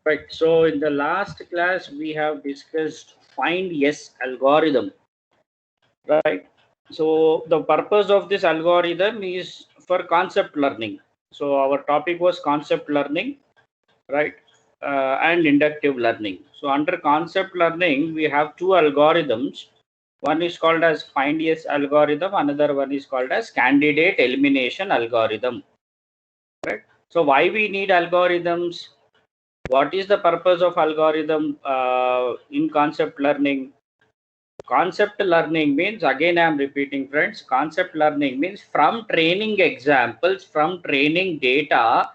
Right. So in the last class, we have discussed find yes algorithm, right? So the purpose of this algorithm is for concept learning. So our topic was concept learning, right? And inductive learning. So under concept learning, we have two algorithms. One is called as find yes algorithm. Another one is called as candidate elimination algorithm, right? So why we need algorithms? What is the purpose of algorithm in concept learning? Concept learning means, again I am repeating friends, concept learning means from training examples, from training data,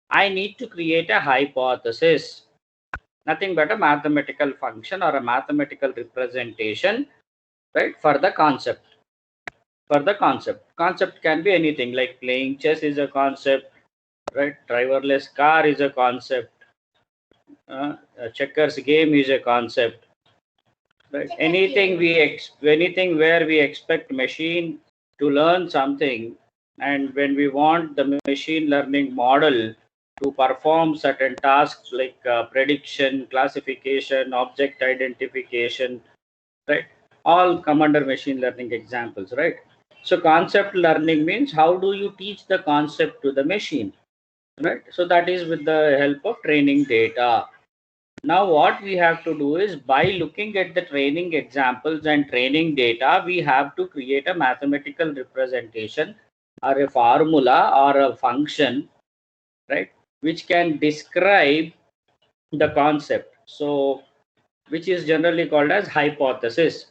I need to create a hypothesis. Nothing but a mathematical function or a mathematical representation, right, for the concept. For the concept. Concept can be anything, like playing chess is a concept, right? Driverless car is a concept. A checkers game is a concept, right? Anything where we expect machine to learn something, and when we want the machine learning model to perform certain tasks like prediction, classification, object identification, right? All come under machine learning examples, right? So concept learning means how do you teach the concept to the machine, right? So that is with the help of training data. Now what we have to do is, by looking at the training examples and training data, we have to create a mathematical representation or a formula or a function, right, which can describe the concept. So which is generally called as hypothesis.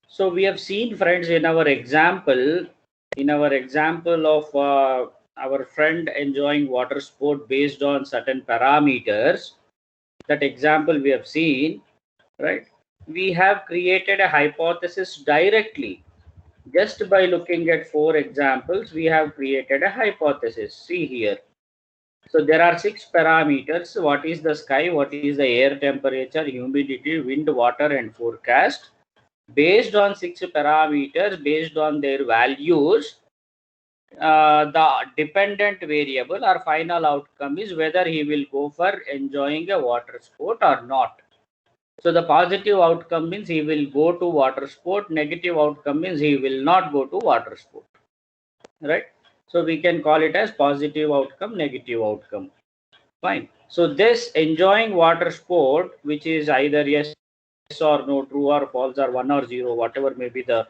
So we have seen friends in our example of our friend enjoying water sport based on certain parameters, that example we have seen, right? We have created a hypothesis directly. Just by looking at four examples, we have created a hypothesis. See here. So there are 6 parameters. What is the sky? What is the air temperature, humidity, wind, water, and forecast? Based on 6 parameters, based on their values, the dependent variable or final outcome is whether he will go for enjoying a water sport or not. So the positive outcome means he will go to water sport. Negative outcome means he will not go to water sport, right? So we can call it as positive outcome, negative outcome. Fine. So this enjoying water sport, which is either yes or no, true or false, or 1 or 0, whatever may be the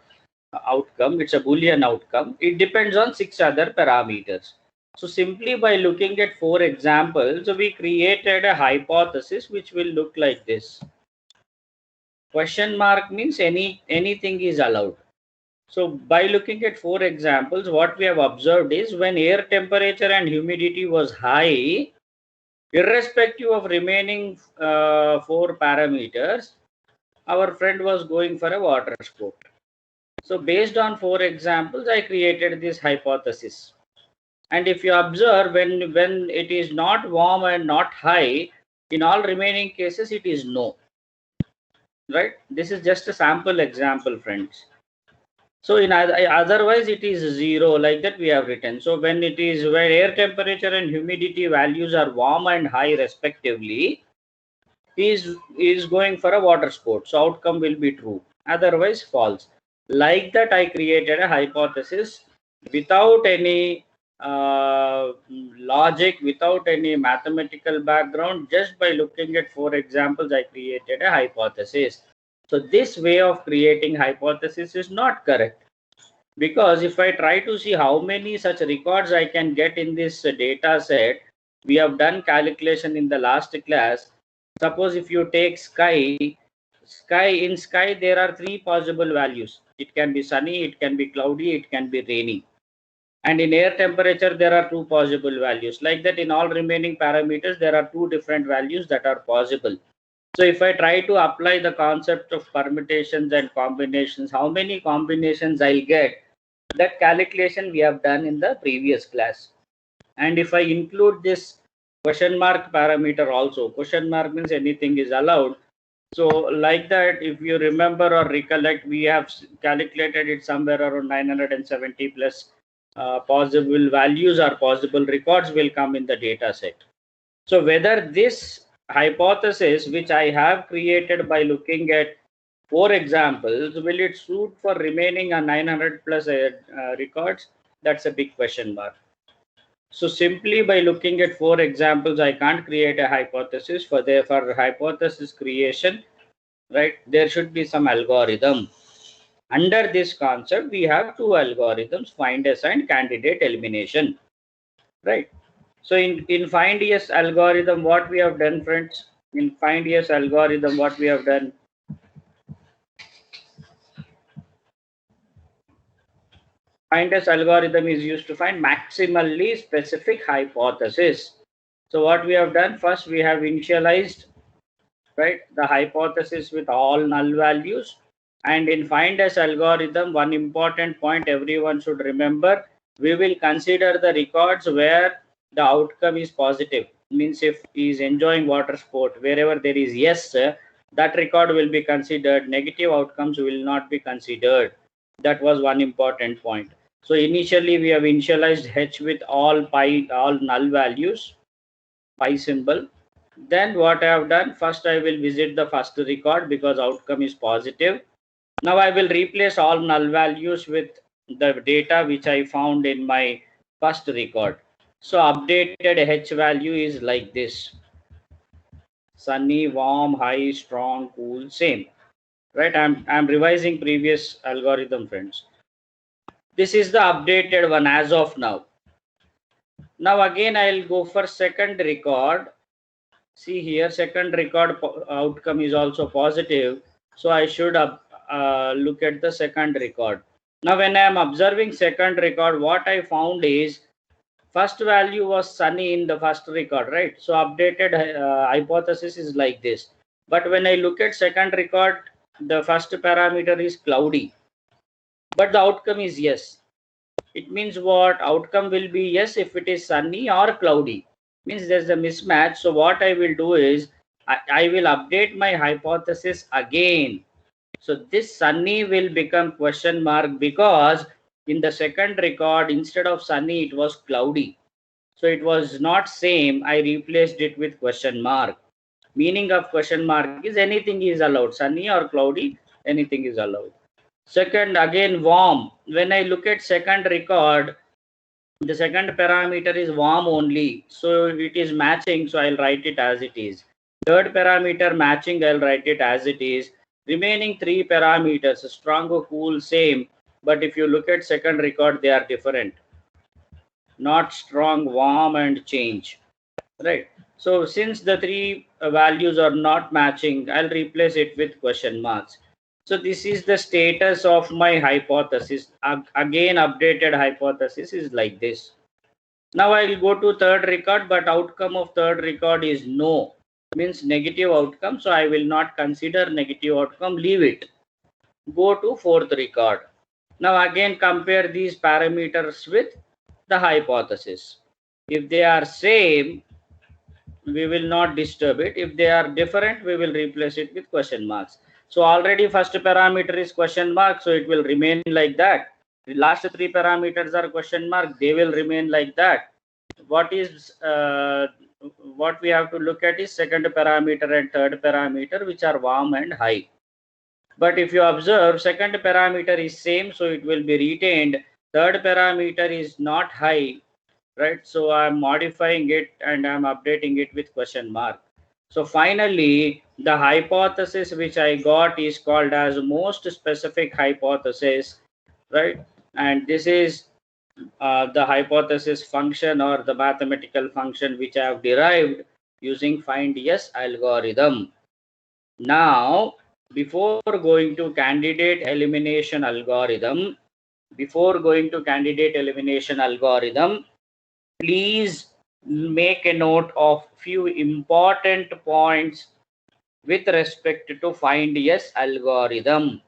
outcome, it's a Boolean outcome. It depends on 6 other parameters. So simply by looking at 4 examples, we created a hypothesis which will look like this. Question mark means anything is allowed. So by looking at 4 examples, what we have observed is, when air temperature and humidity was high, irrespective of remaining 4 parameters, our friend was going for a water sport. So based on 4 examples, I created this hypothesis. And if you observe, when it is not warm and not high, in all remaining cases, it is no. Right? This is just a sample example, friends. So in otherwise it is 0, like that we have written. So when air temperature and humidity values are warm and high respectively, is going for a water sport. So outcome will be true. Otherwise false. Like that I created a hypothesis without any logic, without any mathematical background. Just by looking at 4 examples, I created a hypothesis. So this way of creating hypothesis is not correct, because if I try to see how many such records I can get in this data set, we have done calculation in the last class. Suppose if you take sky there are 3 possible values. It can be sunny, it can be cloudy, it can be rainy. And in air temperature there are 2 possible values. Like that, in all remaining parameters there are 2 different values that are possible. So if I try to apply the concept of permutations and combinations, how many combinations I'll get, that calculation we have done in the previous class. And if I include this question mark parameter also, question mark means anything is allowed. So like that, if you remember or recollect, we have calculated it somewhere around 970 plus possible values or possible records will come in the data set. So whether this hypothesis which I have created by looking at 4 examples, will it suit for remaining 900 plus records? That's a big question mark. So simply by looking at 4 examples, I can't create a hypothesis. For hypothesis creation, right, there should be some algorithm. Under this concept, we have 2 algorithms: find yes and candidate elimination, right? So in find yes algorithm, what we have done, friends, in find yes algorithm, what we have done, find yes algorithm is used to find maximally specific hypothesis. So what we have done, first we have initialized, right, the hypothesis with all null values. And in find yes algorithm, one important point everyone should remember, we will consider the records where the outcome is positive. Means if he is enjoying water sport, wherever there is yes, that record will be considered. Negative outcomes will not be considered. That was one important point. So initially we have initialized h with all null values, pi symbol. Then what I have done, first I will visit the first record because outcome is positive. Now I will replace all null values with the data which I found in my first record. So updated h value is like this: sunny, warm, high, strong, cool, same. Right? I'm revising previous algorithm, friends. This is the updated one as of now. Now again I'll go for second record. See here, second record outcome is also positive. So I should look at the second record. Now when I am observing second record, what I found is first value was sunny in the first record, right? So updated hypothesis is like this. But when I look at second record, the first parameter is cloudy, but the outcome is yes. It means what? Outcome will be yes if it is sunny or cloudy. Means there's a mismatch. So what I will do is I will update my hypothesis again. So this sunny will become question mark because in the second record, instead of sunny, it was cloudy. So it was not same. I replaced it with question mark. Meaning of question mark is anything is allowed. Sunny or cloudy, anything is allowed. Second, again warm. When I look at second record, the second parameter is warm only, so it is matching, so I'll write it as it is. Third parameter matching, I'll write it as it is. Remaining 3 parameters, strong or cool, same, but if you look at second record, they are different. Not strong, warm, and change, right? So since the 3 values are not matching, I'll replace it with question marks. So this is the status of my hypothesis. Again, updated hypothesis is like this. Now I will go to third record, but outcome of third record is no, means negative outcome. So I will not consider negative outcome, leave it. Go to fourth record. Now again compare these parameters with the hypothesis. If they are same, we will not disturb it. If they are different, we will replace it with question marks. So already first parameter is question mark, so it will remain like that. The last 3 parameters are question mark, they will remain like that. What we have to look at is second parameter and third parameter, which are warm and high. But if you observe, second parameter is same, so it will be retained. Third parameter is not high, right? So I'm modifying it and I'm updating it with question mark. So finally, the hypothesis which I got is called as most specific hypothesis, right? And this is the hypothesis function or the mathematical function which I have derived using find yes algorithm. Now, before going to candidate elimination algorithm, please make a note of few important points with respect to find yes algorithm.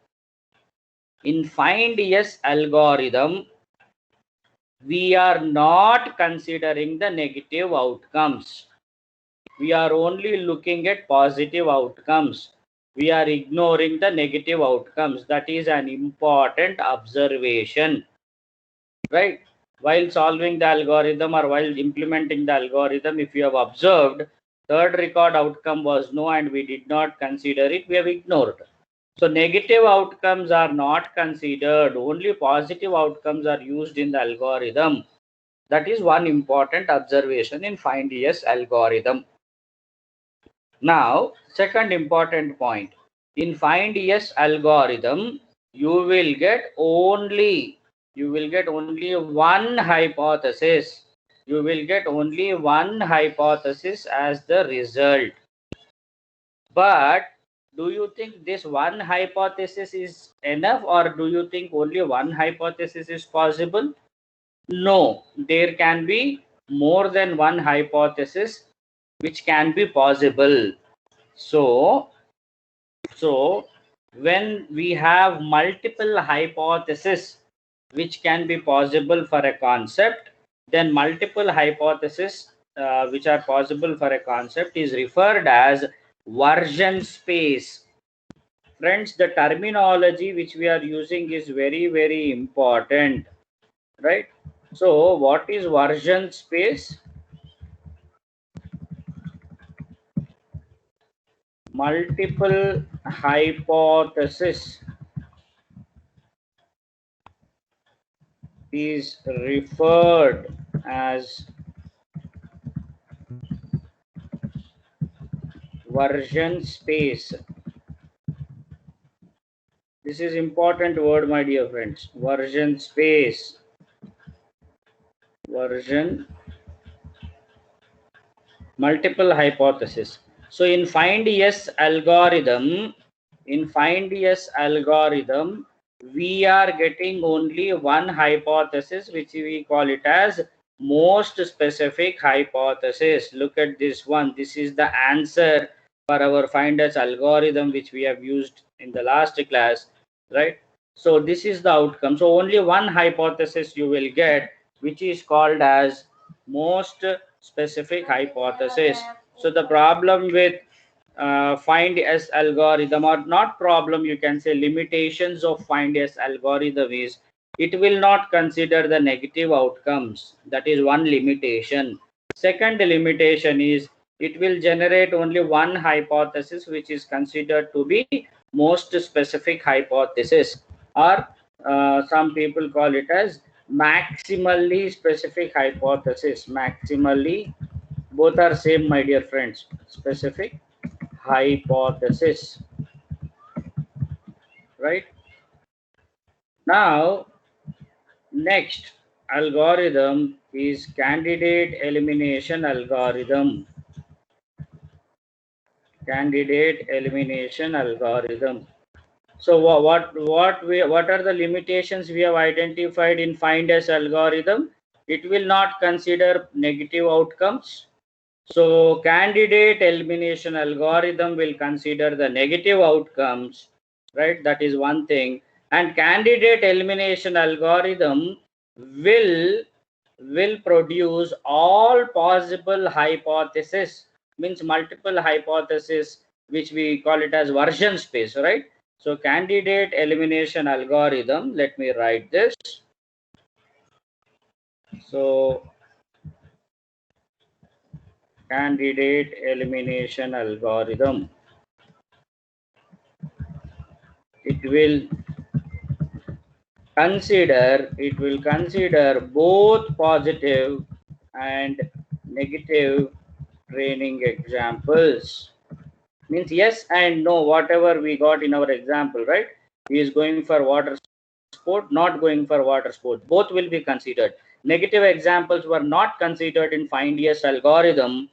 In find yes algorithm, we are not considering the negative outcomes. We are only looking at positive outcomes. We are ignoring the negative outcomes. That is an important observation, right? While solving the algorithm or while implementing the algorithm, if you have observed, Third record outcome was no, and we did not consider it. We have ignored. So negative outcomes are not considered. Only positive outcomes are used in the algorithm. That is one important observation in find yes algorithm. Now, second important point. In find yes algorithm, you will get only one hypothesis. You will get only one hypothesis as the result. But do you think this one hypothesis is enough, or do you think only one hypothesis is possible? No, there can be more than one hypothesis which can be possible. So when we have multiple hypotheses which can be possible for a concept, then multiple hypotheses which are possible for a concept is referred as version space. Friends, the terminology which we are using is very important, right? So what is version space? Multiple hypothesis is referred as version space. This is important word, my dear friends. Version space. Version, multiple hypothesis. So in find yes algorithm, we are getting only one hypothesis, which we call it as most specific hypothesis. Look at this one. This is the answer for our find yes algorithm, which we have used in the last class, right? So this is the outcome. So only one hypothesis you will get, which is called as most specific hypothesis. So the problem with find yes algorithm, or not problem, you can say limitations of find yes algorithm, is it will not consider the negative outcomes. That is one limitation. Second limitation is it will generate only one hypothesis, which is considered to be most specific hypothesis, or some people call it as maximally specific hypothesis. Maximally, both are same, my dear friends. Specific hypothesis, right? Now, next algorithm is candidate elimination algorithm. Candidate elimination algorithm. So what are the limitations we have identified in find yes algorithm? It will not consider negative outcomes. So candidate elimination algorithm will consider the negative outcomes, right? That is one thing. And candidate elimination algorithm will produce all possible hypotheses, means multiple hypotheses, which we call it as version space, right? So candidate elimination algorithm, let me write this. So candidate elimination algorithm, it will consider both positive and negative training examples. Means yes and no, whatever we got in our example, right? He is going for water sport, not going for water sport, both will be considered. Negative examples were not considered in find yes algorithm.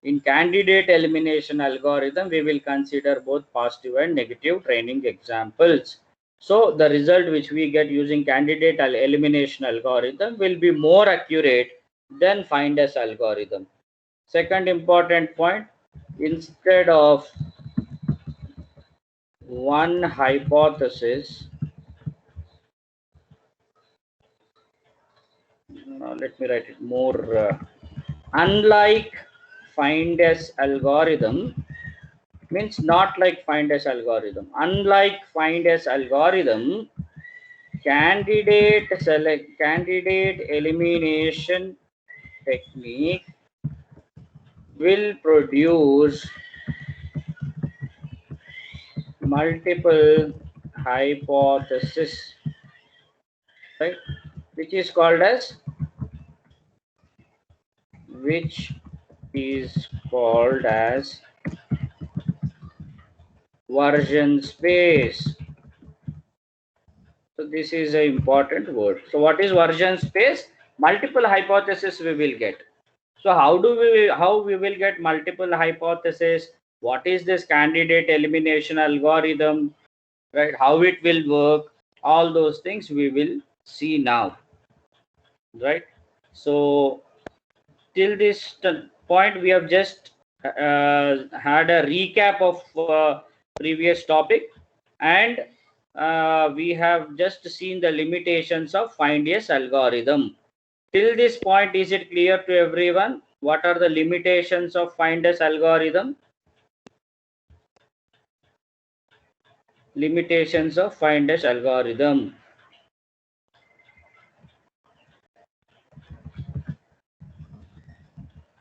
In candidate elimination algorithm, we will consider both positive and negative training examples. So the result which we get using candidate elimination algorithm will be more accurate than find yes algorithm. Second important point, instead of one hypothesis, let me write it more, unlike find yes algorithm, means not like find yes algorithm. Unlike find yes algorithm, candidate elimination technique will produce multiple hypotheses, right? Which is called as version space. So this is an important word. So what is version space? Multiple hypotheses we will get. So how we will get multiple hypotheses? What is this candidate elimination algorithm? Right? How it will work? All those things we will see now. Right? So till this point we have just had a recap of previous topic, and we have just seen the limitations of find yes algorithm. Till this point, is it clear to everyone what are the limitations of find yes algorithm? Limitations of find yes algorithm.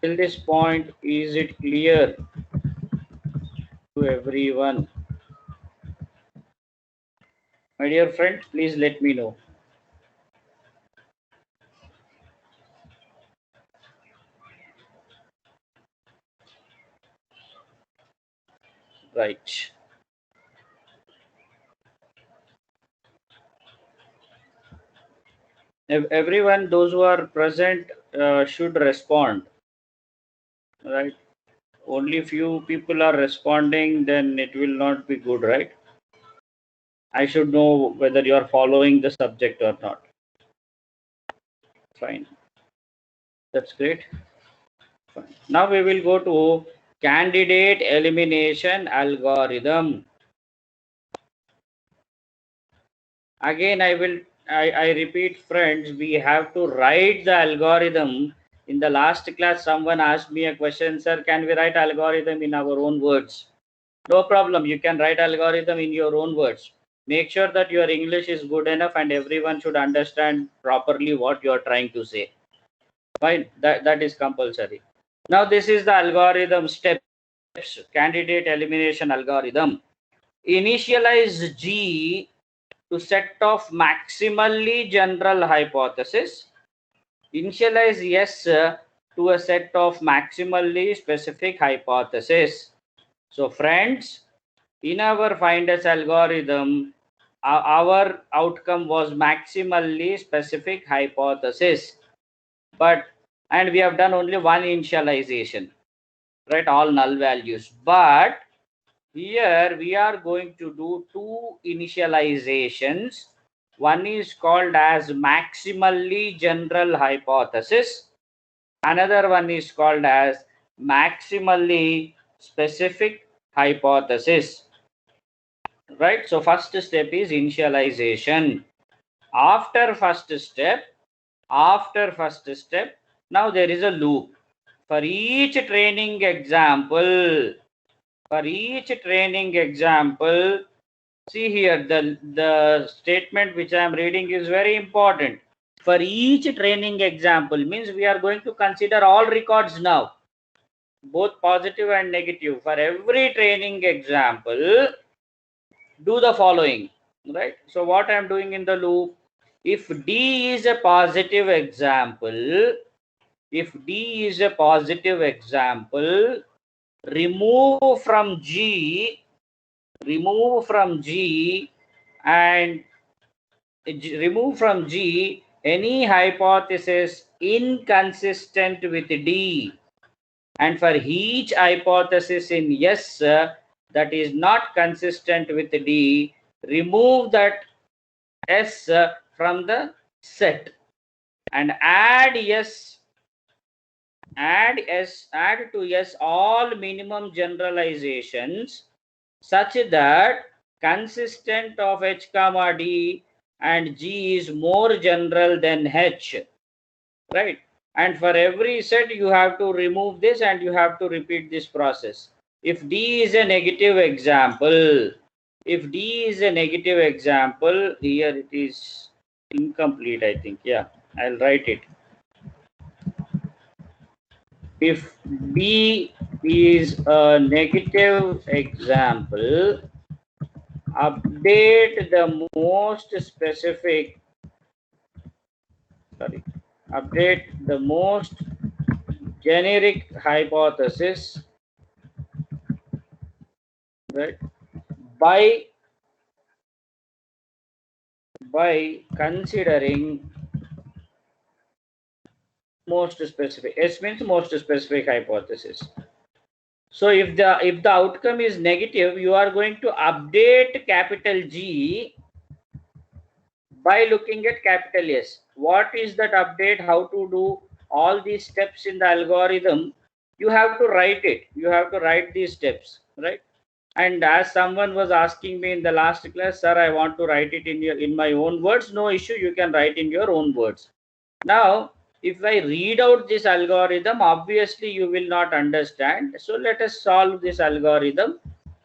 Till this point, is it clear to everyone? My dear friend, please let me know. Right. Everyone, those who are present should respond. Right. Only few people are responding, then it will not be good, right? I should know whether you are following the subject or not. Fine. That's great. Fine. Now we will go to candidate elimination algorithm. Again, I repeat, friends, we have to write the algorithm. In the last class, someone asked me a question, sir, can we write algorithm in our own words? No problem. You can write algorithm in your own words. Make sure that your English is good enough and everyone should understand properly what you are trying to say. Fine. That is compulsory. Now this is the algorithm steps. Candidate elimination algorithm. Initialize G to set of maximally general hypothesis. Initialize yes to a set of maximally specific hypothesis. So friends, in our finders algorithm, our outcome was maximally specific hypothesis, and we have done only one initialization, right? All null values. But here we are going to do two initializations. One is called as maximally general hypothesis. Another one is called as maximally specific hypothesis. Right? So first step is initialization. After first step, now there is a loop. For each training example, see here, the statement which I am reading is very important. For each training example means we are going to consider all records now, both positive and negative. For every training example, do the following, right? So what I am doing in the loop, if D is a positive example, remove from G and remove from G any hypothesis inconsistent with D, and for each hypothesis in yes that is not consistent with D, remove that S from the set and add to yes all minimum generalizations such that consistent of H comma D and G is more general than H, right? And for every set you have to remove this and you have to repeat this process. If D is a negative example, here it is incomplete, I think. Yeah, I'll write it. If D is a negative example, update the most specific, update the most generic hypothesis, right, by considering most specific. S means most specific hypothesis. So if the outcome is negative, you are going to update capital G by looking at capital S. What is that update? How to do all these steps in the algorithm? You have to write it. You have to write these steps, right? And as someone was asking me in the last class, sir, I want to write it in my own words. No issue, you can write in your own words. Now, if I read out this algorithm, obviously you will not understand. So let us solve this algorithm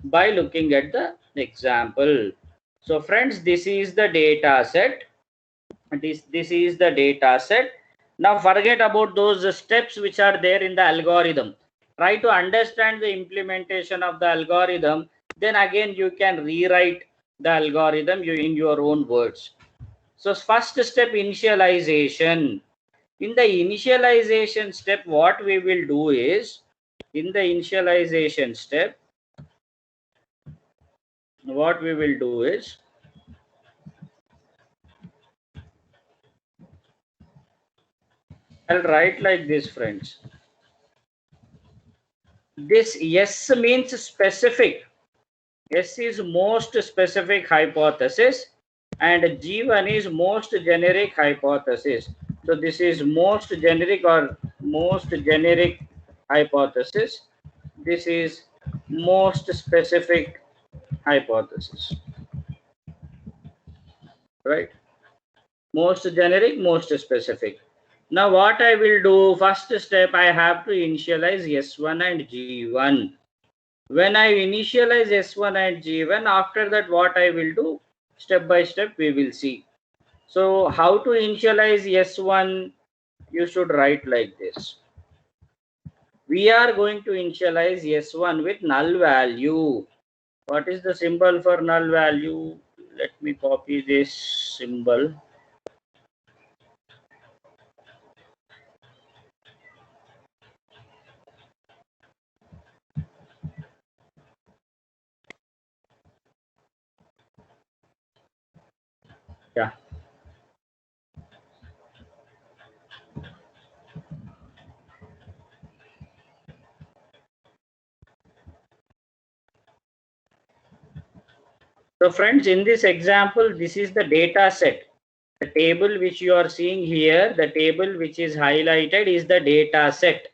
by looking at the example. So friends, this is the data set. This is the data set. Now forget about those steps which are there in the algorithm. Try to understand the implementation of the algorithm. Then again you can rewrite the algorithm in your own words. So first step, initialization. In the initialization step, what we will do is, in the initialization step, what we will do is, I'll write like this, friends. This S means specific. S is most specific hypothesis and G1 is most generic hypothesis. So this is most generic or most generic hypothesis. This is most specific hypothesis, right? Most generic, most specific. Now what I will do, first step, I have to initialize S1 and G1. When I initialize S1 and G1, after that what I will do, step by step we will see. So how to initialize S1, you should write like this. We are going to initialize S1 with null value. What is the symbol for null value? Let me copy this symbol. Yeah. So friends, in this example, this is the data set. The table which you are seeing here, the table which is highlighted is the data set.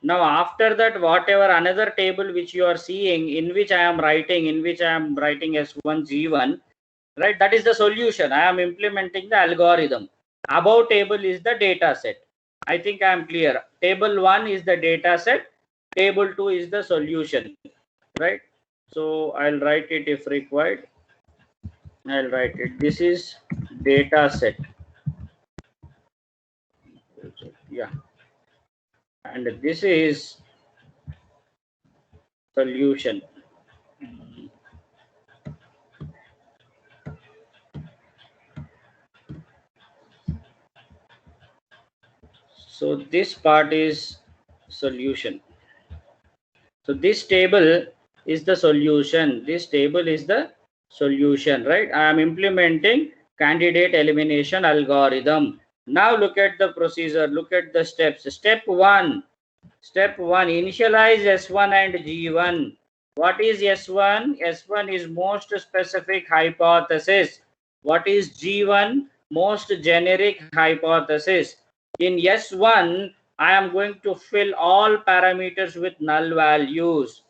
Now after that, whatever another table which you are seeing, in which I am writing S1, G1, right? That is the solution. I am implementing the algorithm. Above table is the data set. I think I am clear. Table 1 is the data set. Table 2 is the solution, right? So I'll write it if required. I'll write it. This is data set. Yeah. And this is solution. So this part is solution. So this table is the solution. This table is the solution, right? I am implementing candidate elimination algorithm. Now look at the procedure. Look at the steps. Step 1. Step 1. Initialize S1 and G1. What is S1? S1 is most specific hypothesis. What is G1? Most generic hypothesis. In S1, I am going to fill all parameters with null values.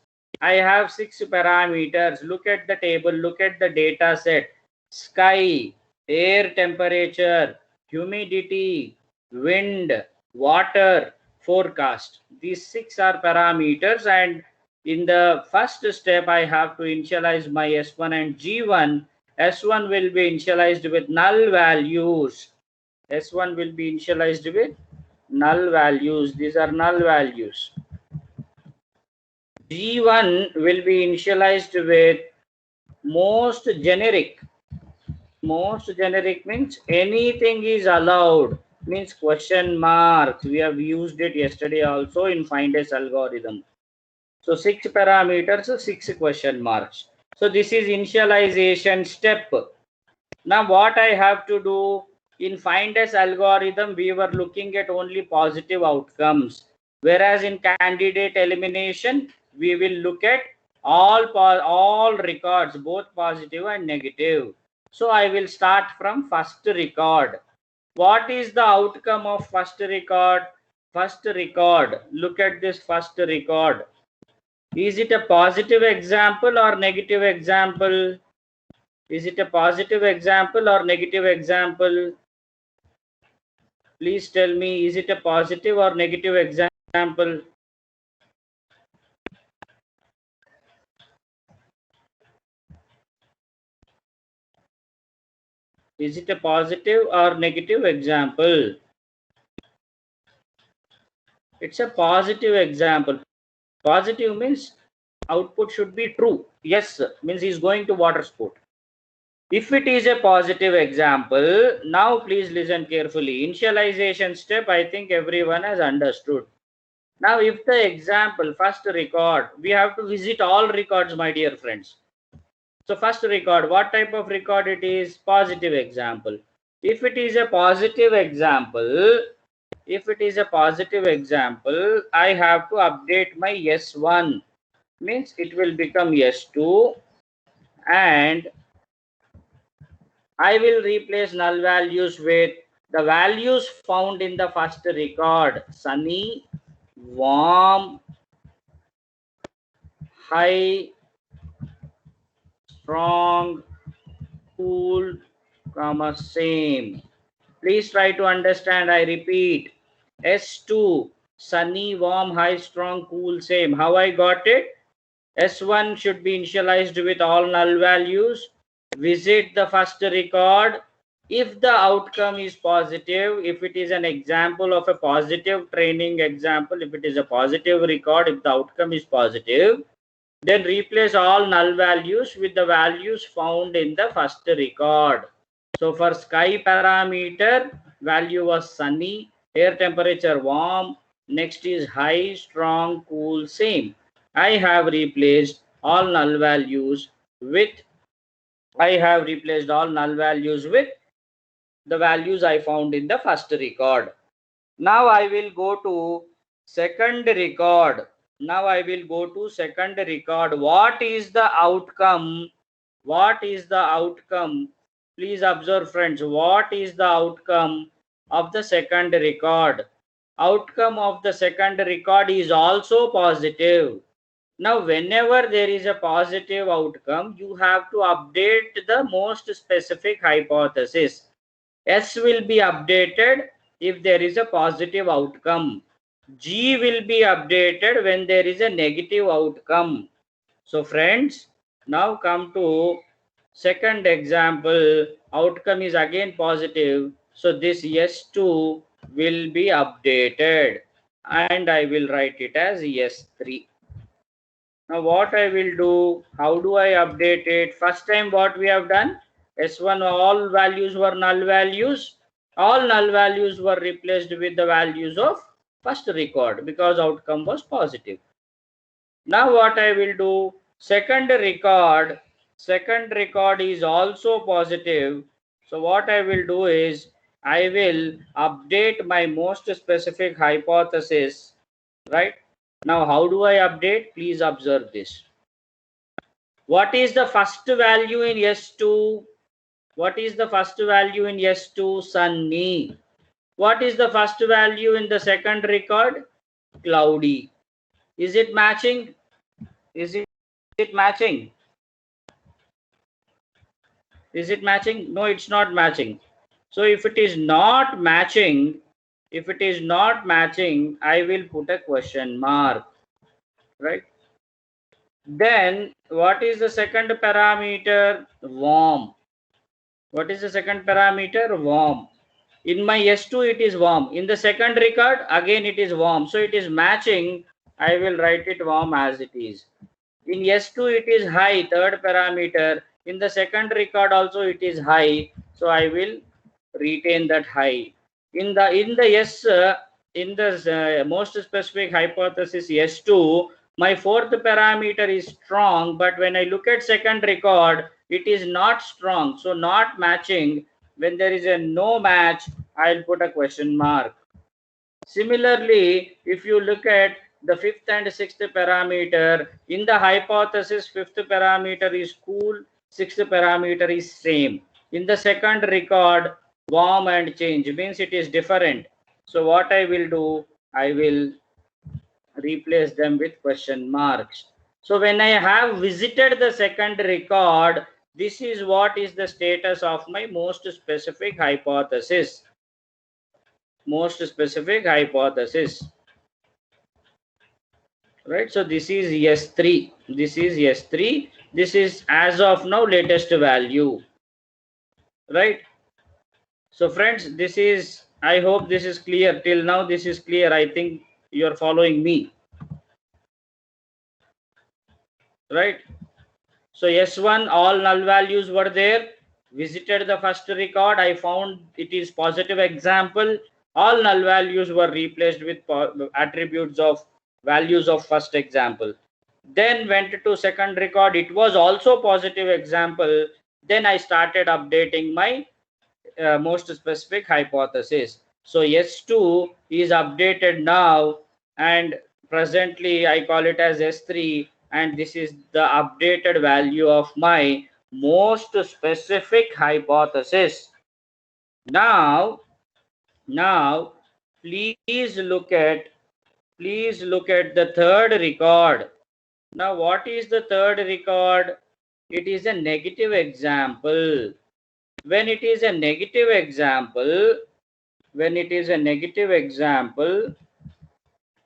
I have 6 parameters. Look at the table. Look at the data set. Sky, air temperature, humidity, wind, water, forecast. These 6 are parameters, and in the first step I have to initialize my S1 and G1. S1 will be initialized with null values. S1 will be initialized with null values. These are null values. G1 will be initialized with most generic. Most generic means anything is allowed, means question marks. We have used it yesterday also in FindS algorithm. So 6 parameters, 6 question marks. So this is initialization step. Now what I have to do in FindS algorithm, we were looking at only positive outcomes, whereas in candidate elimination we will look at all records, both positive and negative. So I will start from first record. What is the outcome of first record? First record, look at this first record. Is it a positive example or negative example? Is it a positive example or negative example? Please tell me, is it a positive or negative example? Is it a positive or negative example? It's a positive example. Positive means output should be true. Yes, means he's going to water sport. If it is a positive example, now please listen carefully. Initialization step, I think everyone has understood. Now, if the example, first record, we have to visit all records, my dear friends. So first record, what type of record it is? Positive example. If it is a positive example, I have to update my S1, means it will become S2, and I will replace null values with the values found in the first record. Sunny, warm, high, strong, cool, comma, same. Please try to understand. I repeat. S2, sunny, warm, high, strong, cool, same. How I got it? S1 should be initialized with all null values. Visit the first record. If the outcome is positive, if it is an example of a positive training example, if it is a positive record, if the outcome is positive, then replace all null values with the values found in the first record. So for sky parameter, value was sunny, air temperature warm, next is high, strong, cool, same. I have replaced all null values with the values I found in the first record. Now I will go to second record. What is the outcome? Please observe, friends. What is the outcome of the second record? Outcome of the second record is also positive. Now, whenever there is a positive outcome, you have to update the most specific hypothesis. S will be updated if there is a positive outcome. G will be updated when there is a negative outcome. So friends, now come to second example. Outcome is again positive. So this S2 will be updated and I will write it as S3. Now what I will do, how do I update it? First time what we have done, S1 all values were null values. All null values were replaced with the values of first record because outcome was positive. Now what I will do, second record is also positive. So what I will do is, I will update my most specific hypothesis, right? Now how do I update? Please observe this. What is the first value in S2? Sunny. What is the first value in the second record? Cloudy. Is it matching? Is it matching? No, it's not matching. So if it is not matching, I will put a question mark, right? Then what is the second parameter? Warm. What is the second parameter? Warm. In my S2 it is warm. In the second record again it is warm. So it is matching. I will write it warm as it is. In S2 it is high, third parameter. In the second record also it is high. So I will retain that high. In the most specific hypothesis S2, my fourth parameter is strong, but when I look at second record, it is not strong. So not matching. When there is a no match, I'll put a question mark. Similarly, if you look at the fifth and sixth parameter, in the hypothesis, fifth parameter is cool, sixth parameter is same. In the second record, warm and change means it is different. So what I will do, I will replace them with question marks. So when I have visited the second record, this is what is the status of my most specific hypothesis. Most specific hypothesis. Right, so this is S3. This is S3. This is as of now latest value. Right. So friends, this is, I hope this is clear. Till now this is clear. I think you are following me. Right. So S1, all null values were there. Visited the first record. I found it is positive example. All null values were replaced with attributes of values of first example. Then went to second record. It was also positive example. Then I started updating my most specific hypothesis. So S2 is updated now, and presently I call it as S3, and this is the updated value of my most specific hypothesis. Now please look at the third record. Now what is the third record? It is a negative example. When it is a negative example,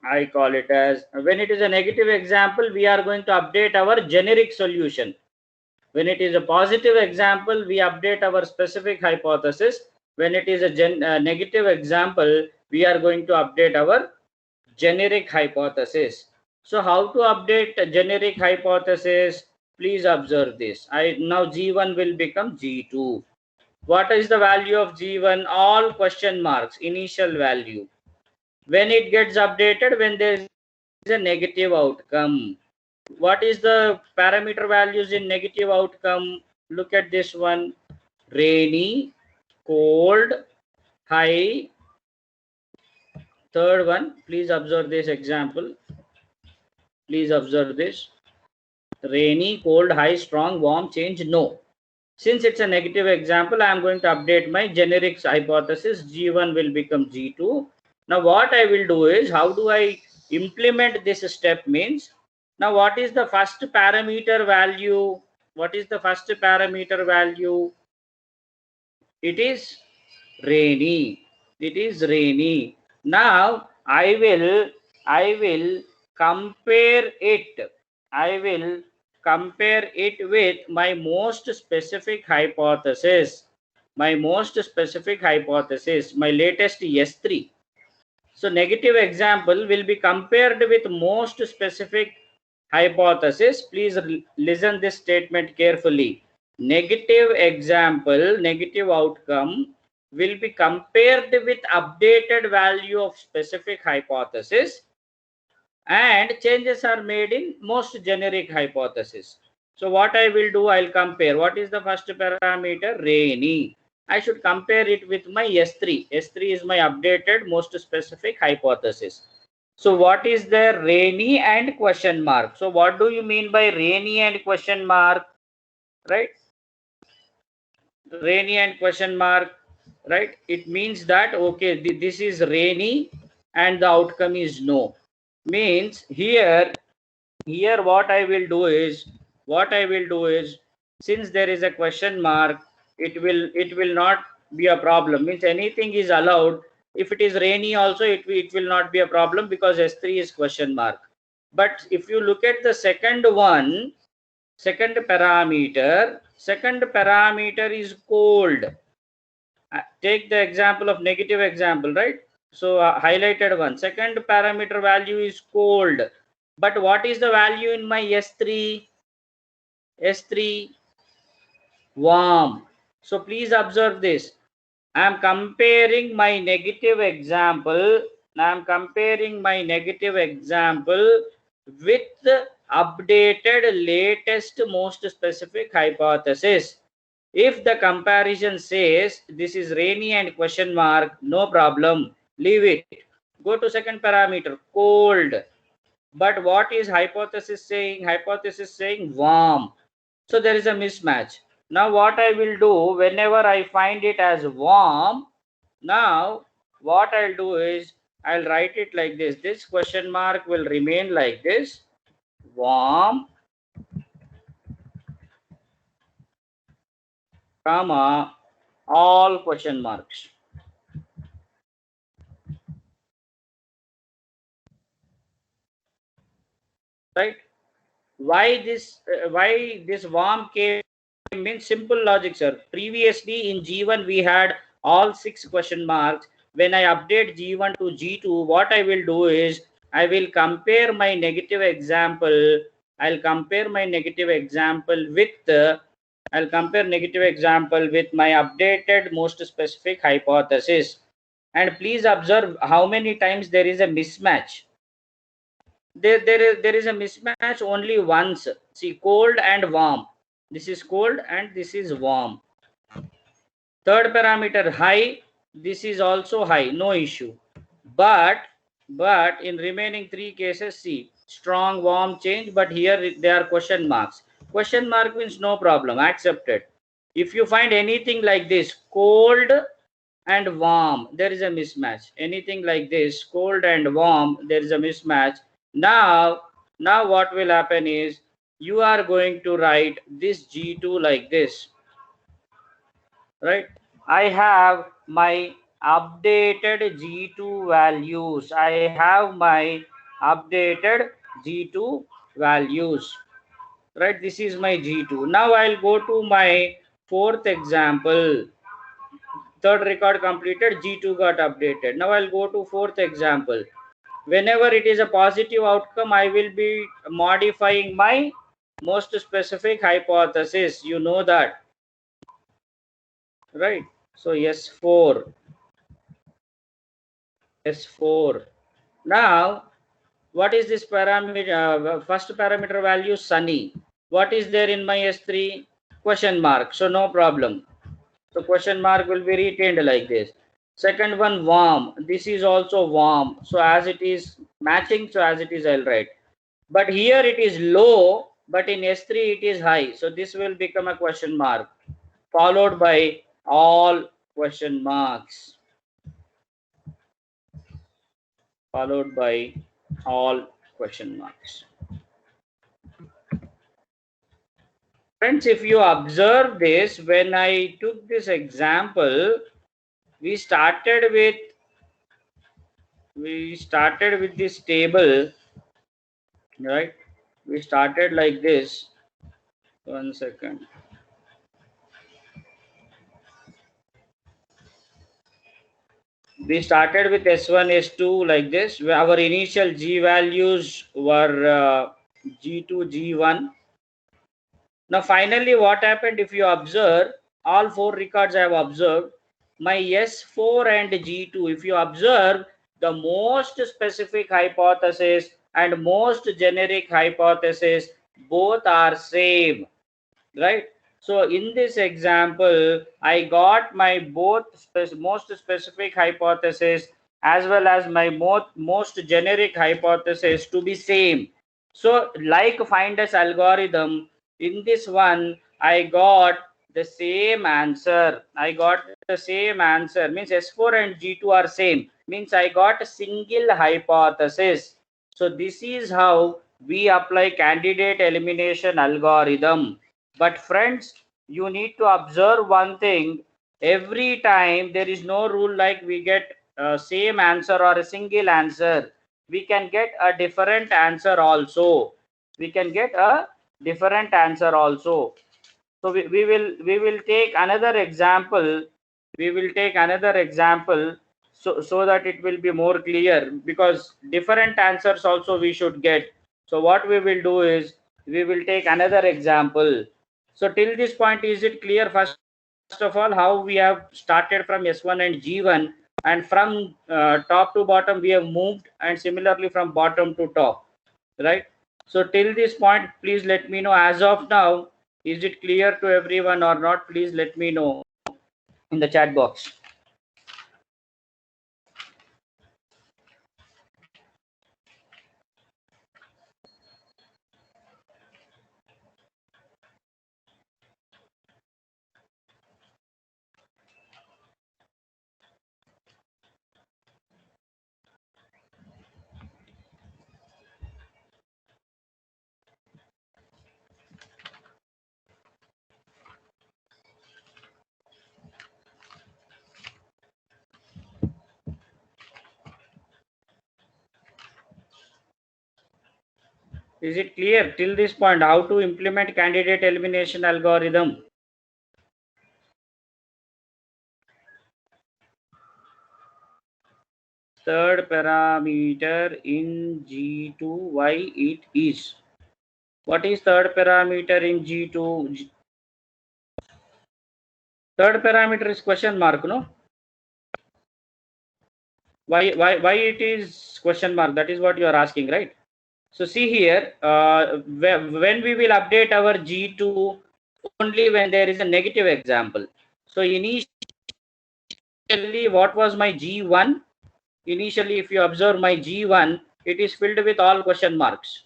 I call it as, when it is a negative example, we are going to update our generic solution. When it is a positive example, we update our specific hypothesis. When it is a negative example, we are going to update our generic hypothesis. So how to update a generic hypothesis? Please observe this. Now G1 will become G2. What is the value of G1? All question marks, initial value. When it gets updated, when there is a negative outcome. What is the parameter values in negative outcome? Look at this one. Rainy, cold, high. Third one, please observe this example. Please observe this. Rainy, cold, high, strong, warm, change, no. Since it's a negative example, I am going to update my generic hypothesis. G1 will become G2. Now what I will do is, how do I implement this step means, now what is the first parameter value? What is the first parameter value? It is rainy. It is rainy. Now I will compare it. I will compare it with my most specific hypothesis. My most specific hypothesis, my latest S3. So negative example will be compared with most specific hypothesis. Please listen this statement carefully. Negative example, negative outcome will be compared with updated value of specific hypothesis, and changes are made in most generic hypothesis. So what I will do, I'll compare. What is the first parameter? Rainy. I should compare it with my S3. S3 is my updated most specific hypothesis. So what is there? Rainy and question mark. So what do you mean by rainy and question mark? Right? Rainy and question mark. Right? It means that, okay, this is rainy and the outcome is no. Means here what I will do is, since there is a question mark, it will not be a problem. Means anything is allowed. If it is rainy also, it will not be a problem, because S3 is question mark. But if you look at the second one, second parameter is cold. Take the example of negative example, right? So highlighted one. Second parameter value is cold. But what is the value in my S3? S3 warm. So please observe this. I am comparing my negative example. I am comparing my negative example with the updated latest most specific hypothesis. If the comparison says this is rainy and question mark, no problem, leave it. Go to second parameter, cold. But what is hypothesis saying? Hypothesis saying warm. So there is a mismatch. Now what I will do, whenever I find it as warm, now what I'll do is I'll write it like this. This question mark will remain like this, warm, comma, all question marks. Right? Why this warm came means simple logic, sir. Previously in G1 we had all 6 question marks. When I update G1 to G2, what I will do is I will compare my negative example. I'll compare my negative example with I'll compare negative example with my updated most specific hypothesis. And please observe how many times there is a mismatch. There is a mismatch only once. See, cold and warm. This is cold and this is warm. Third parameter high. This is also high, no issue. But in remaining 3 cases, see, strong, warm change, but here there are question marks. Question mark means no problem, accepted. If you find anything like this, cold and warm, there is a mismatch. Anything like this, cold and warm, there is a mismatch. Now what will happen is you are going to write this G2 like this, right? I have my updated G2 values. I have my updated G2 values, right? This is my G2. Now I'll go to my fourth example. Third record completed, G2 got updated. Now I'll go to fourth example. Whenever it is a positive outcome, I will be modifying my most specific hypothesis. You know that, right? So S4. S4. Now, what is this parameter? First parameter value sunny. What is there in my S3? Question mark. So no problem. So question mark will be retained like this. Second one warm. This is also warm. So as it is matching, so as it is I'll write. But here it is low, but in S3 it is high. So this will become a question mark, followed by all question marks. Followed by all question marks. Friends, if you observe this, when I took this example, we started with this table, right? We started like this. 1 second. We started with S1, S2 like this. Our initial G values were G2, G1. Now finally what happened, if you observe, all 4 records I have observed, my S4 and G2, if you observe, the most specific hypothesis and most generic hypothesis, both are same, right? So in this example, I got my both most specific hypothesis as well as my most generic hypothesis to be same. So like Findus algorithm, in this one, I got the same answer. I got the same answer. Means S4 and G2 are same. Means I got a single hypothesis. So this is how we apply candidate elimination algorithm. But friends, you need to observe one thing. Every time there is no rule like we get same answer or a single answer. We can get a different answer also. We can get a different answer also. So we will take another example. we will take another example so that it will be more clear, because different answers also we should get. So what we will do is we will take another example. So till this point, is it clear? First of all, how we have started from S1 and G1, and from top to bottom we have moved, and similarly from bottom to top, right? So till this point, please let me know as of now, is it clear to everyone or not? Please let me know in the chat box. Is it clear till this point how to implement candidate elimination algorithm? Third parameter in G2, why it is? What is third parameter in G2? Third parameter is question mark, no? Why it is question mark? That is what you are asking, right? So see here, when we will update our G2, only when there is a negative example. So initially, what was my G1? Initially, if you observe my G1, it is filled with all question marks.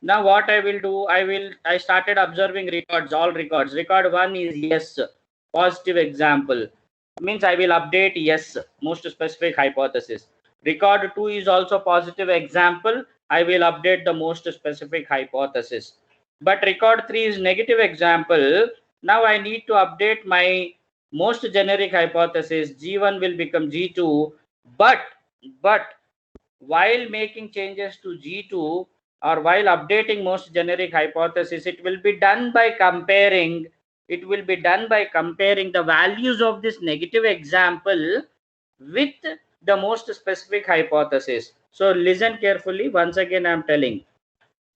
Now what I will do, I started observing records, all records. Record 1 is yes, positive example. Means I will update yes, most specific hypothesis. Record 2 is also positive example. I will update the most specific hypothesis. But record 3 is negative example. Now I need to update my most generic hypothesis. G1 will become G2. But while making changes to G2, or while updating most generic hypothesis, it will be done by comparing the values of this negative example with the most specific hypothesis. So listen carefully. Once again, I am telling.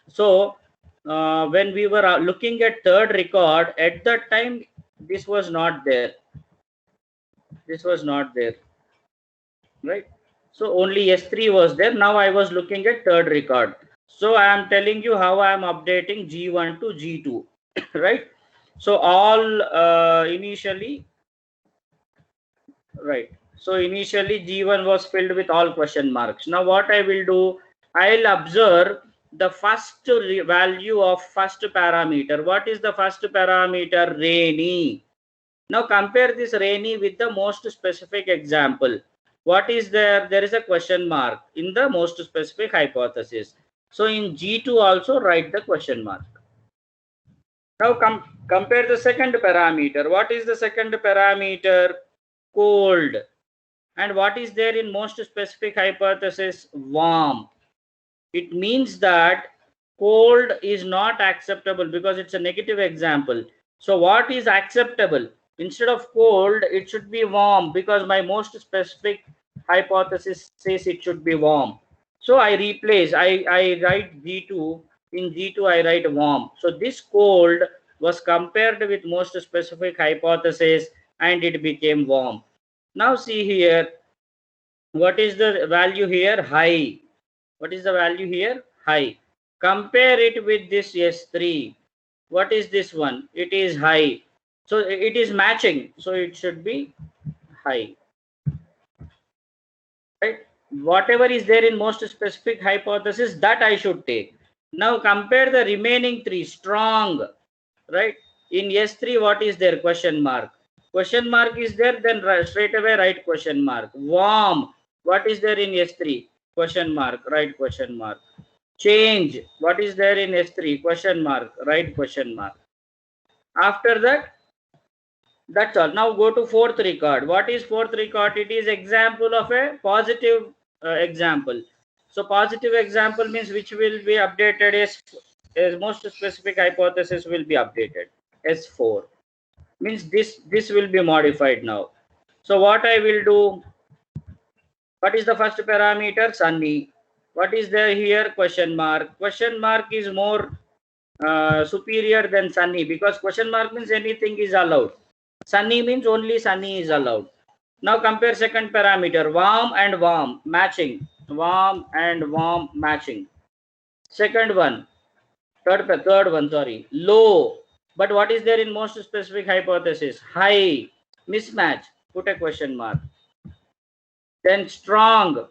So when we were looking at third record, at that time, this was not there. This was not there, right? So only S3 was there. Now I was looking at third record. So I am telling you how I am updating G1 to G2, right? So all initially, right? So initially G1 was filled with all question marks. Now what I will do, I'll observe the first value of first parameter. What is the first parameter? Rainy. Now compare this rainy with the most specific example. What is there? There is a question mark in the most specific hypothesis. So in G2 also write the question mark. Now compare the second parameter. What is the second parameter? Cold. And what is there in most specific hypothesis? Warm. It means that cold is not acceptable because it's a negative example. So what is acceptable? Instead of cold, it should be warm, because my most specific hypothesis says it should be warm. So I replace, I write G2. In G2 I write warm. So this cold was compared with most specific hypothesis and it became warm. Now see here, what is the value here? High. What is the value here? High. Compare it with this S3. What is this one? It is high. So it is matching. So it should be high. Right? Whatever is there in most specific hypothesis, that I should take. Now compare the remaining three. Strong. Right? In S3, what is there? Question mark. Question mark is there, then straight away write question mark. Warm. What is there in S3? Question mark. Write question mark. Change. What is there in S3? Question mark. Write question mark. After that, that's all. Now go to fourth record. What is fourth record? It is example of a positive example. So positive example means which will be updated as most specific hypothesis will be updated. S4 means this will be modified now. So what I will do, what is the first parameter? Sunny. What is there here? Question mark. Question mark is more superior than sunny, because question mark means anything is allowed. Sunny means only sunny is allowed. Now compare second parameter, warm and warm matching. Warm and warm matching. Second one, third one, sorry, low. But what is there in most specific hypothesis? High. Mismatch. Put a question mark. Then strong.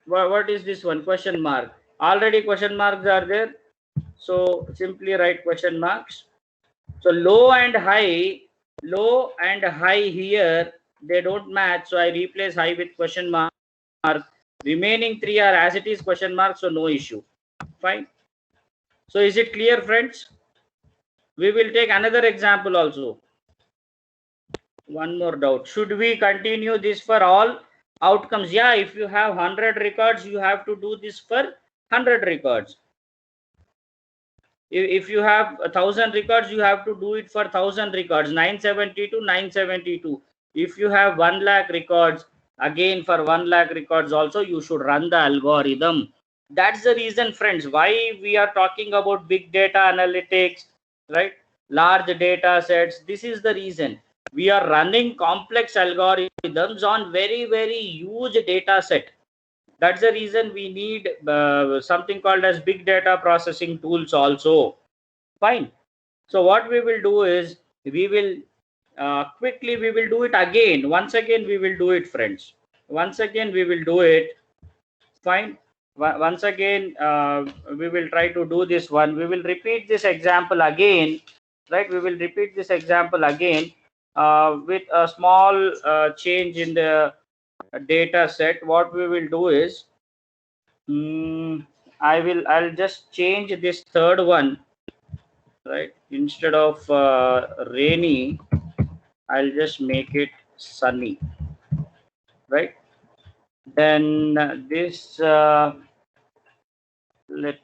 What is this one? Question mark. Already question marks are there. So simply write question marks. So low and high here, they don't match. So I replace high with question mark. Remaining three are as it is question mark, so no issue. Fine. So is it clear, friends? We will take another example also. One more doubt. Should we continue this for all outcomes? Yeah, if you have 100 records, you have to do this for 100 records. If you have 1,000 records, you have to do it for 1,000 records. 972, 972. If you have 1 lakh records, again for 1 lakh records also you should run the algorithm. That's the reason, friends, why we are talking about big data analytics, right? Large data sets. This is the reason we are running complex algorithms on very, very huge data set. That's the reason we need something called as big data processing tools also. Fine. So what we will do is we will quickly we will do it again. Once again we will do it, friends. Once again we will do it. Fine. Once again we will try to do this one. We will repeat this example again, right? We will repeat this example again with a small change in the data set. What we will do is I'll just change this third one, right? Instead of rainy, I'll just make it sunny, right? Then this let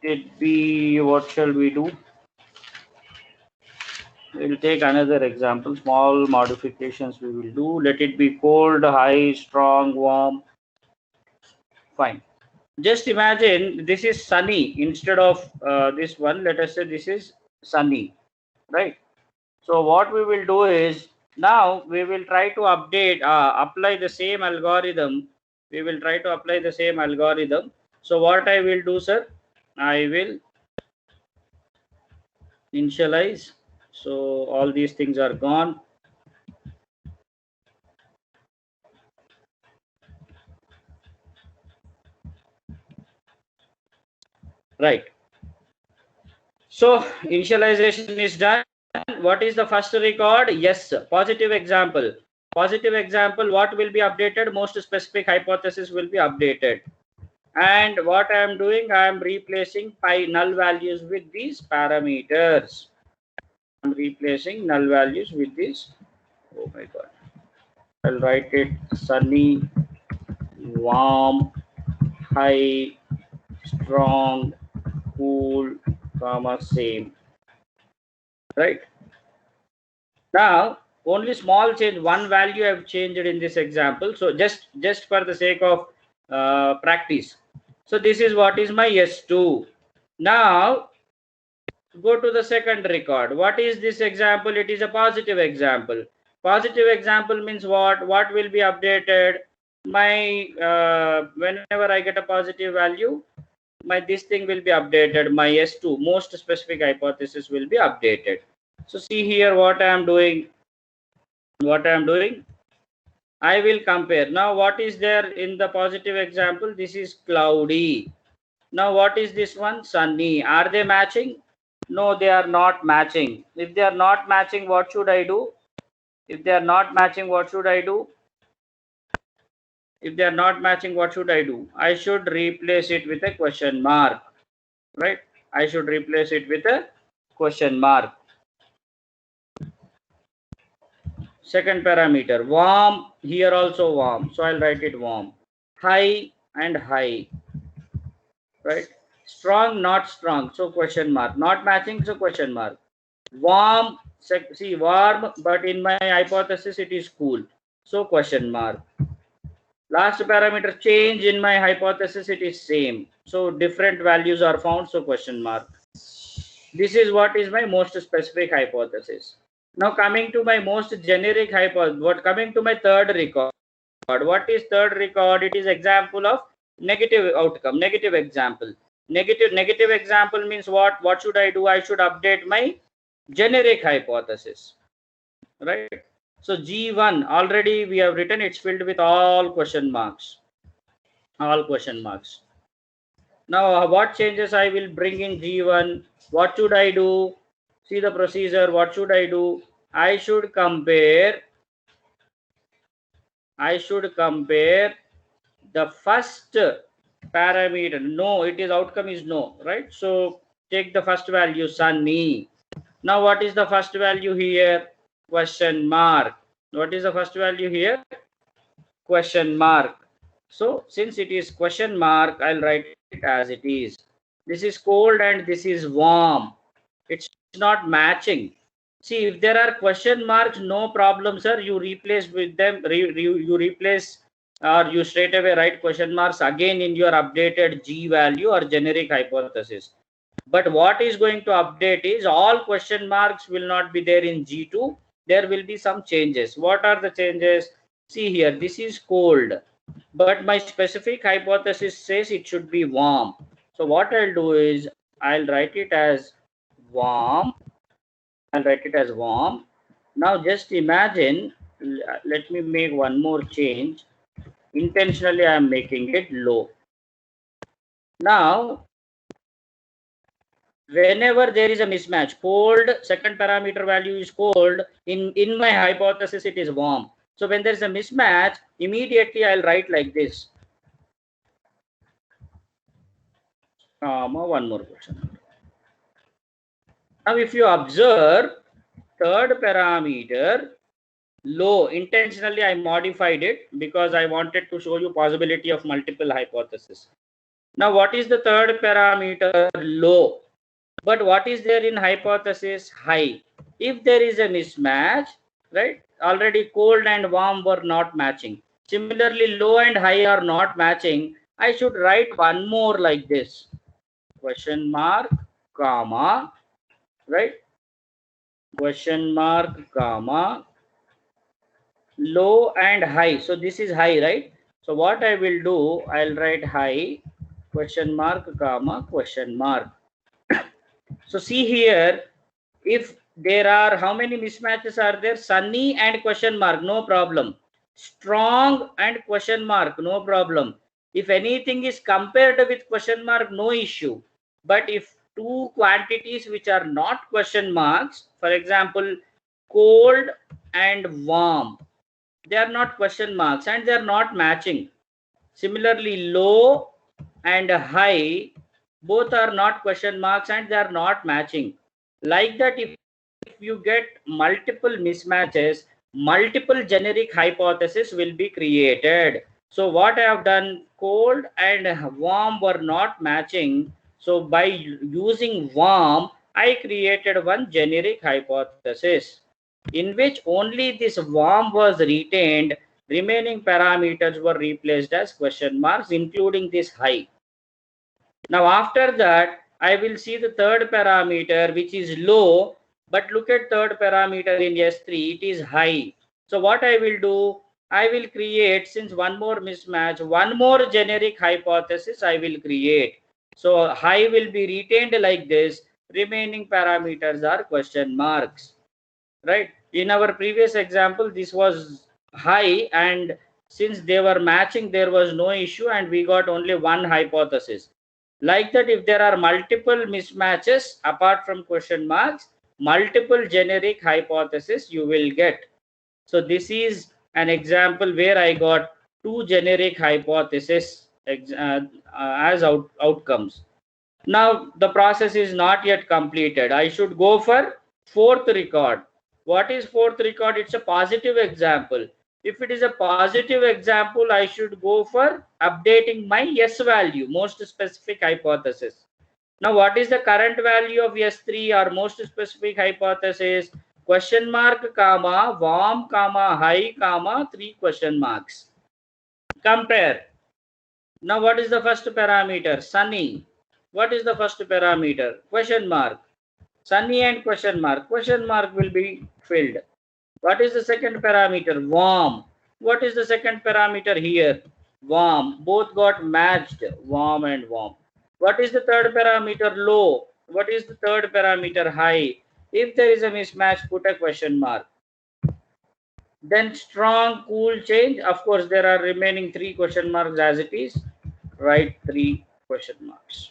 it be, what shall we do? We'll take another example. Small modifications we will do. Let it be cold, high, strong, warm. Fine. Just imagine this is sunny instead of this one. Let us say this is sunny, right? So what we will do is now we will try to apply the same algorithm. We will try to apply the same algorithm. So what I will do, sir, I will initialize. So all these things are gone. Right. So initialization is done. What is the first record? Yes, positive example. Positive example, what will be updated? Most specific hypothesis will be updated. And what I am doing, I am replacing null values with these parameters. I'm replacing null values with this. Oh my god. I'll write it sunny, warm, high, strong, cool, comma, same. Right. Now, only small change, one value I've changed in this example. So just for the sake of practice. So this is what is my S2. Now, go to the second record. What is this example? It is a positive example. Positive example means what? What will be updated? My whenever I get a positive value, this thing will be updated. My S2, most specific hypothesis, will be updated. So see here what I am doing. What I am doing, I will compare. Now what is there in the positive example? This is cloudy. Now what is this one? Sunny. Are they matching? No, they are not matching. If they are not matching, what should I do? If they are not matching, what should I do? If they are not matching, what should I do? I should replace it with a question mark, right? I should replace it with a question mark. Second parameter, warm, here also warm. So I'll write it warm. High and high, right? Strong, not strong. So question mark. Not matching, so question mark. Warm, see warm, but in my hypothesis it is cool. So question mark. Last parameter change in my hypothesis, it is same. So different values are found, so question mark. This is what is my most specific hypothesis. Now coming to my most generic hypothesis, coming to my third record. What is third record? It is example of negative outcome, negative example. Negative example means what? What should I do? I should update my generic hypothesis, right? So G1 already we have written, it's filled with all question marks. All question marks. Now what changes I will bring in G1? What should I do? See the procedure. What should I do? I should compare the first parameter. No, it is outcome is no, right? So take the first value, Sunny. Now what is the first value here? Question mark. What is the first value here? Question mark. So since it is question mark, I'll write it as it is. This is cold and this is warm. It's not matching. See, if there are question marks, no problem, sir. You replace with them. You replace or you straight away write question marks again in your updated G value or generic hypothesis. But what is going to update is all question marks will not be there in G2. There will be some changes. What are the changes? See here, this is cold, but my specific hypothesis says it should be warm. So what I'll do is I'll write it as warm. Now just imagine, let me make one more change. Intentionally I am making it low. Now whenever there is a mismatch, cold, second parameter value is cold, in my hypothesis it is warm. So when there is a mismatch, immediately I'll write like this. One more question. Now if you observe, third parameter low, intentionally I modified it because I wanted to show you possibility of multiple hypotheses. Now what is the third parameter? Low. But what is there in hypothesis? High. If there is a mismatch, right, already cold and warm were not matching. Similarly, low and high are not matching. I should write one more like this. Question mark, comma, right? Question mark, comma, low and high. So this is high, right? So what I will do, I'll write high, question mark, comma, question mark. So see here, if there are, how many mismatches are there? Sunny and question mark, no problem. Strong and question mark, no problem. If anything is compared with question mark, no issue. But if two quantities which are not question marks, for example, cold and warm, they are not question marks and they are not matching. Similarly, low and high, both are not question marks and they are not matching. Like that, if you get multiple mismatches, multiple generic hypotheses will be created. So what I have done, cold and warm were not matching. So by using warm, I created one generic hypothesis in which only this warm was retained. Remaining parameters were replaced as question marks, including this high. Now after that, I will see the third parameter, which is low, but look at third parameter in S3, it is high. So what I will do, I will create, since one more mismatch, one more generic hypothesis I will create. So high will be retained like this, remaining parameters are question marks, right? In our previous example, this was high, and since they were matching, there was no issue and we got only one hypothesis. Like that, if there are multiple mismatches apart from question marks, multiple generic hypotheses you will get. So this is an example where I got two generic hypotheses as outcomes. Now the process is not yet completed. I should go for fourth record. What is fourth record? It's a positive example. If it is a positive example, I should go for updating my S value, most specific hypothesis. Now, what is the current value of S3 or most specific hypothesis? question mark comma warm comma high comma 3 question marks. Compare. Now what is the first parameter? Sunny. What is the first parameter? Question mark. Sunny and question mark. Question mark will be filled. What is the second parameter? Warm. What is the second parameter here? Warm. Both got matched. Warm and warm. What is the third parameter? Low. What is the third parameter? High. If there is a mismatch, put a question mark. Then strong, cool, change. Of course, there are remaining 3 question marks as it is. Write 3 question marks.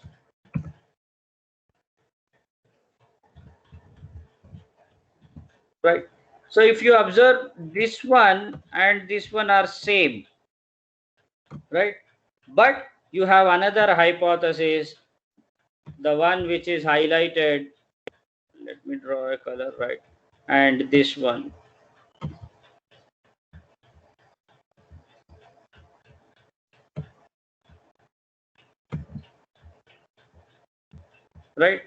Right. So if you observe, this one and this one are same, right? But you have another hypothesis, the one which is highlighted. Let me draw a color, right? And this one. Right.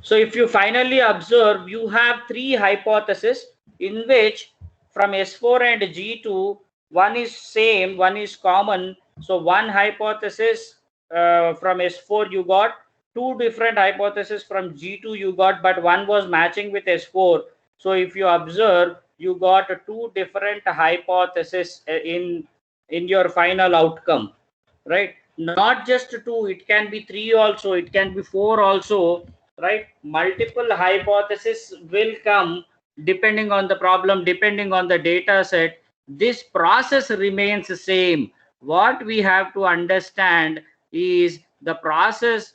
So if you finally observe, you have 3 hypotheses in which from S4 and G2, one is same, one is common. So one hypothesis from S4 you got, 2 different hypotheses from G2 you got, but one was matching with S4. So if you observe, you got 2 different hypotheses in your final outcome, right? Not just 2, it can be 3 also, it can be 4 also, right? Multiple hypotheses will come depending on the problem, depending on the data set. This process remains the same. What we have to understand is the process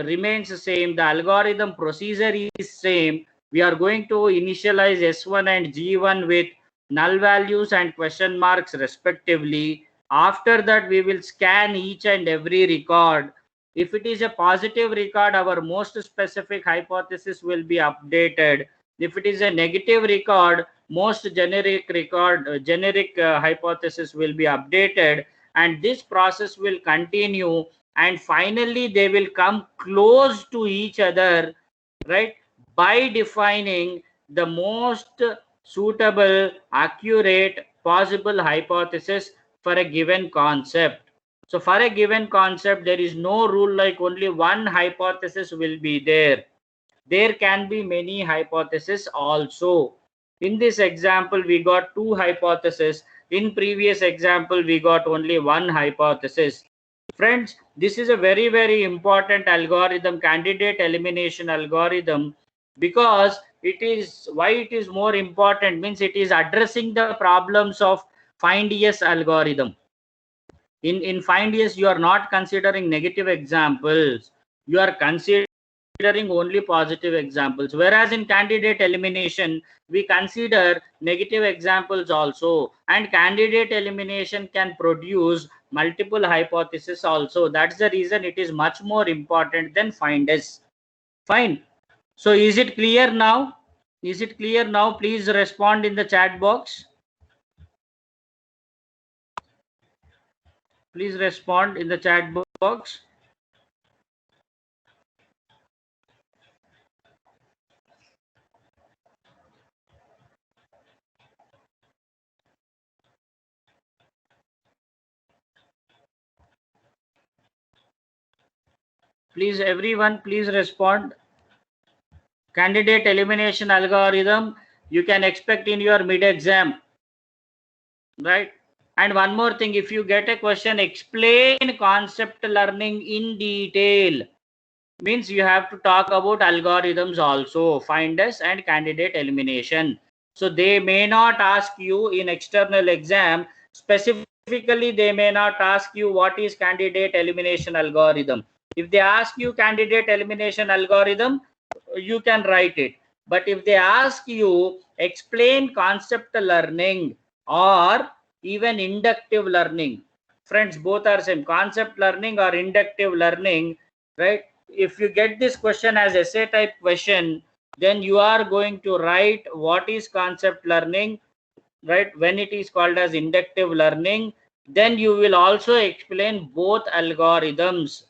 remains the same, the algorithm procedure is same. We are going to initialize S1 and G1 with null values and question marks respectively. After that, we will scan each and every record. If it is a positive record, our most specific hypothesis will be updated. If it is a negative record, most generic record, hypothesis will be updated, and this process will continue, and finally they will come close to each other, right? By defining the most suitable, accurate, possible hypothesis for a given concept. So for a given concept, there is no rule like only one hypothesis will be there. There can be many hypotheses also. In this example, we got 2 hypotheses. In previous example, we got only 1 hypothesis. Friends, this is a very, very important algorithm, candidate elimination algorithm, because it is, why it is more important means it is addressing the problems of find yes algorithm. In find yes, you are not considering negative examples, you are considering only positive examples, whereas in candidate elimination we consider negative examples also, and candidate elimination can produce multiple hypotheses also. That's the reason it is much more important than find yes. Fine. So is it clear now? Is it clear now? Please respond in the chat box. Please respond in the chat box. Please, everyone, please respond. Candidate elimination algorithm you can expect in your mid exam, right? And one more thing, if you get a question, explain concept learning in detail, means you have to talk about algorithms also, find yes and candidate elimination. So they may not ask you in external exam specifically, they may not ask you what is candidate elimination algorithm. If they ask you candidate elimination algorithm, you can write it. But if they ask you explain concept learning or even inductive learning, friends, both are same, concept learning or inductive learning, right? If you get this question as essay type question, then you are going to write what is concept learning, right? When it is called as inductive learning, then you will also explain both algorithms.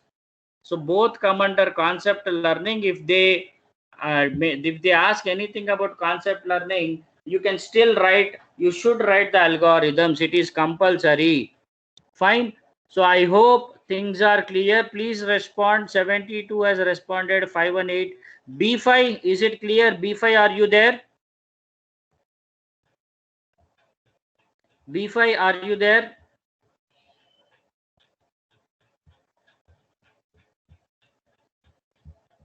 So both come under concept learning if they if they ask anything about concept learning, you can still write, you should write the algorithms. It is compulsory. Fine. So I hope things are clear. Please respond. 72 has responded. 518. B5, is it clear? B5, are you there? B5, are you there?